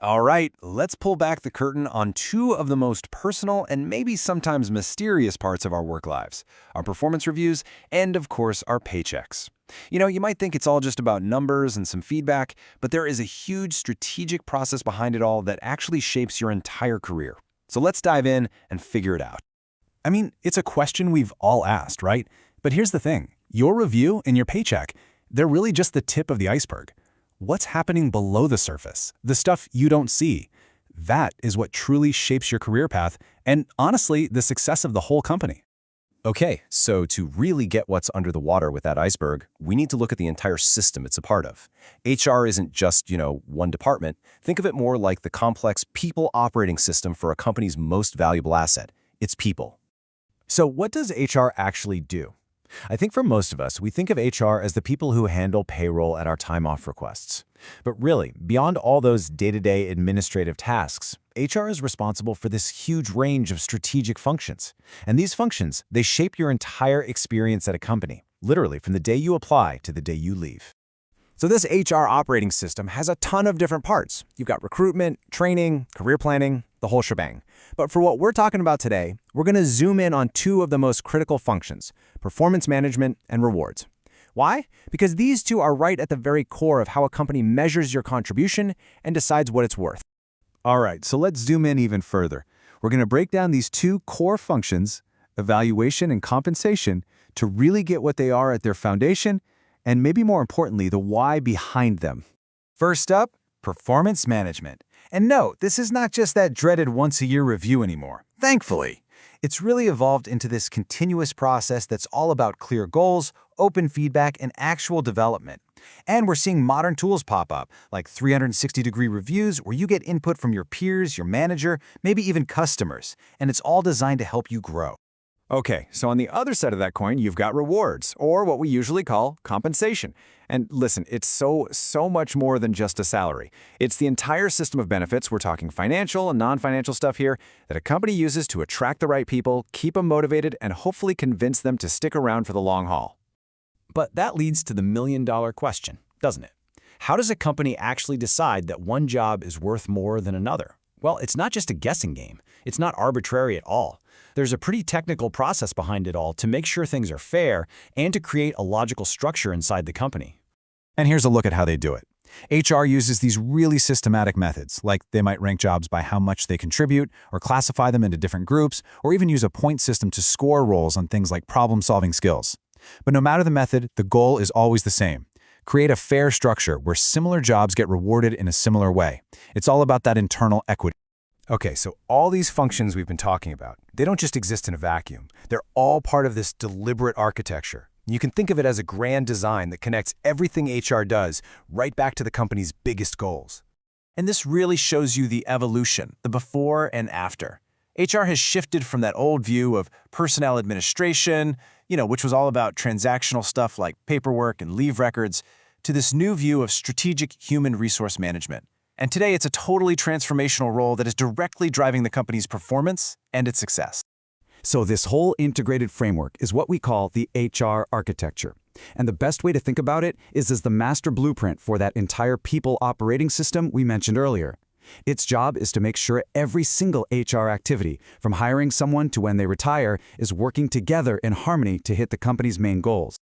All right, let's pull back the curtain on two of the most personal and maybe sometimes mysterious parts of our work lives, our performance reviews, and of course, our paychecks. You might think it's all just about numbers and some feedback, but there is a huge strategic process behind it all that actually shapes your entire career. So let's dive in and figure it out. I mean, it's a question we've all asked, right? But here's the thing. Your review and your paycheck, they're really just the tip of the iceberg. What's happening below the surface, the stuff you don't see, that is what truly shapes your career path and, honestly, the success of the whole company. Okay, so to really get what's under the water with that iceberg, we need to look at the entire system it's a part of. HR isn't just, one department. Think of it more like the complex people operating system for a company's most valuable asset. It's people. So what does HR actually do? I think for most of us, we think of HR as the people who handle payroll and our time-off requests. But really, beyond all those day-to-day administrative tasks, HR is responsible for this huge range of strategic functions. And these functions, they shape your entire experience at a company, literally from the day you apply to the day you leave. So this HR operating system has a ton of different parts. You've got recruitment, training, career planning, the whole shebang. But for what we're talking about today, we're going to zoom in on two of the most critical functions, performance management and rewards. Why? Because these two are right at the very core of how a company measures your contribution and decides what it's worth. All right, so let's zoom in even further. We're going to break down these two core functions, evaluation and compensation, to really get what they are at their foundation and maybe more importantly, the why behind them. First up, performance management. And no, this is not just that dreaded once-a-year review anymore. Thankfully, it's really evolved into this continuous process that's all about clear goals, open feedback, and actual development. And we're seeing modern tools pop up, like 360-degree reviews where you get input from your peers, your manager, maybe even customers, and it's all designed to help you grow. Okay, so on the other side of that coin, you've got rewards, or what we usually call compensation. And listen, it's so much more than just a salary. It's the entire system of benefits, we're talking financial and non-financial stuff here, that a company uses to attract the right people, keep them motivated, and hopefully convince them to stick around for the long haul. But that leads to the million-dollar question, doesn't it? How does a company actually decide that one job is worth more than another? Well, it's not just a guessing game. It's not arbitrary at all. There's a pretty technical process behind it all to make sure things are fair and to create a logical structure inside the company. And here's a look at how they do it. HR uses these really systematic methods, like they might rank jobs by how much they contribute, or classify them into different groups, or even use a point system to score roles on things like problem-solving skills. But no matter the method, the goal is always the same. Create a fair structure where similar jobs get rewarded in a similar way. It's all about that internal equity. Okay, so all these functions we've been talking about, they don't just exist in a vacuum. They're all part of this deliberate architecture. You can think of it as a grand design that connects everything HR does right back to the company's biggest goals. And this really shows you the evolution, the before and after. HR has shifted from that old view of personnel administration, which was all about transactional stuff like paperwork and leave records, to this new view of strategic human resource management. And today, it's a totally transformational role that is directly driving the company's performance and its success. So this whole integrated framework is what we call the HR architecture. And the best way to think about it is as the master blueprint for that entire people operating system we mentioned earlier. Its job is to make sure every single HR activity, from hiring someone to when they retire, is working together in harmony to hit the company's main goals.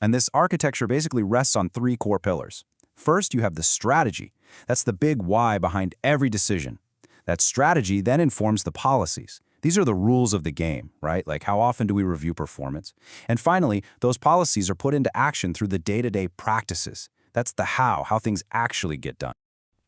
And this architecture basically rests on three core pillars. First, you have the strategy. That's the big why behind every decision. That strategy then informs the policies. These are the rules of the game, right? Like how often do we review performance? And finally, those policies are put into action through the day-to-day practices. That's the how things actually get done.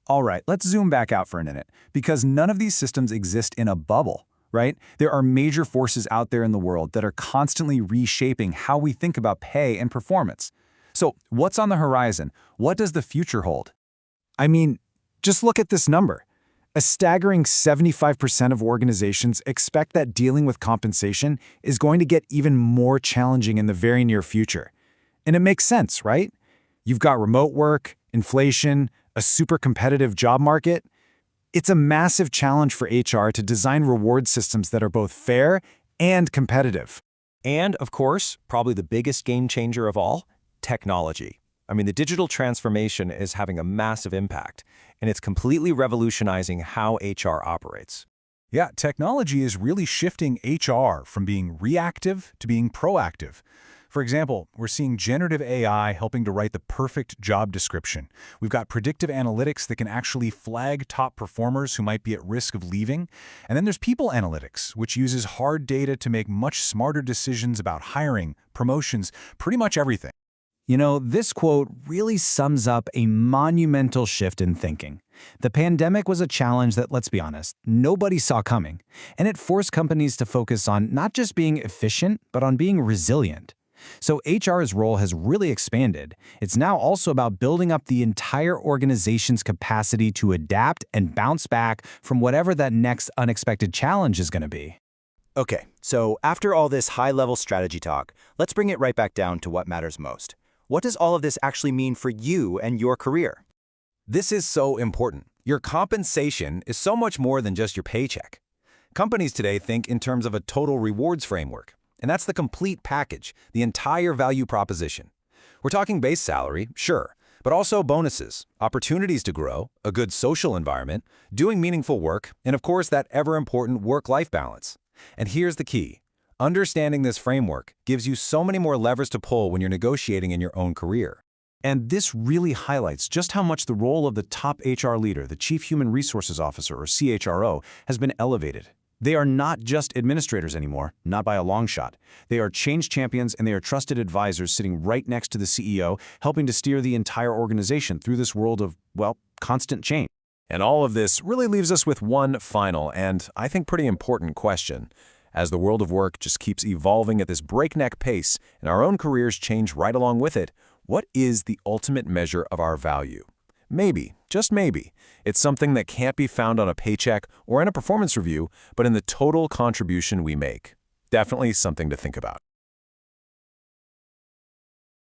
All right, let's zoom back out for a minute, because none of these systems exist in a bubble, right? There are major forces out there in the world that are constantly reshaping how we think about pay and performance. So what's on the horizon? What does the future hold? I mean, just look at this number. A staggering 75% of organizations expect that dealing with compensation is going to get even more challenging in the very near future. And it makes sense, right? You've got remote work, inflation, a super competitive job market. It's a massive challenge for HR to design reward systems that are both fair and competitive. And, of course, probably the biggest game changer of all, technology. I mean, the digital transformation is having a massive impact, and it's completely revolutionizing how HR operates. Yeah, technology is really shifting HR from being reactive to being proactive. For example, we're seeing generative AI helping to write the perfect job description. We've got predictive analytics that can actually flag top performers who might be at risk of leaving. And then there's people analytics, which uses hard data to make much smarter decisions about hiring, promotions, pretty much everything. You know, this quote really sums up a monumental shift in thinking. The pandemic was a challenge that, let's be honest, nobody saw coming, and it forced companies to focus on not just being efficient, but on being resilient. So HR's role has really expanded. It's now also about building up the entire organization's capacity to adapt and bounce back from whatever that next unexpected challenge is going to be. Okay, so after all this high-level strategy talk, let's bring it right back down to what matters most. What does all of this actually mean for you and your career? This is so important. Your compensation is so much more than just your paycheck. Companies today think in terms of a total rewards framework, and that's the complete package, the entire value proposition. We're talking base salary, sure, but also bonuses, opportunities to grow, a good social environment, doing meaningful work, and of course that ever-important work-life balance. And here's the key. Understanding this framework gives you so many more levers to pull when you're negotiating in your own career. And this really highlights just how much the role of the top HR leader, the Chief Human Resources Officer, or CHRO, has been elevated. They are not just administrators anymore, not by a long shot. They are change champions and they are trusted advisors sitting right next to the CEO, helping to steer the entire organization through this world of, well, constant change. And all of this really leaves us with one final and, I think, pretty important question. As the world of work just keeps evolving at this breakneck pace and our own careers change right along with it, what is the ultimate measure of our value? Maybe, just maybe, it's something that can't be found on a paycheck or in a performance review, but in the total contribution we make. Definitely something to think about.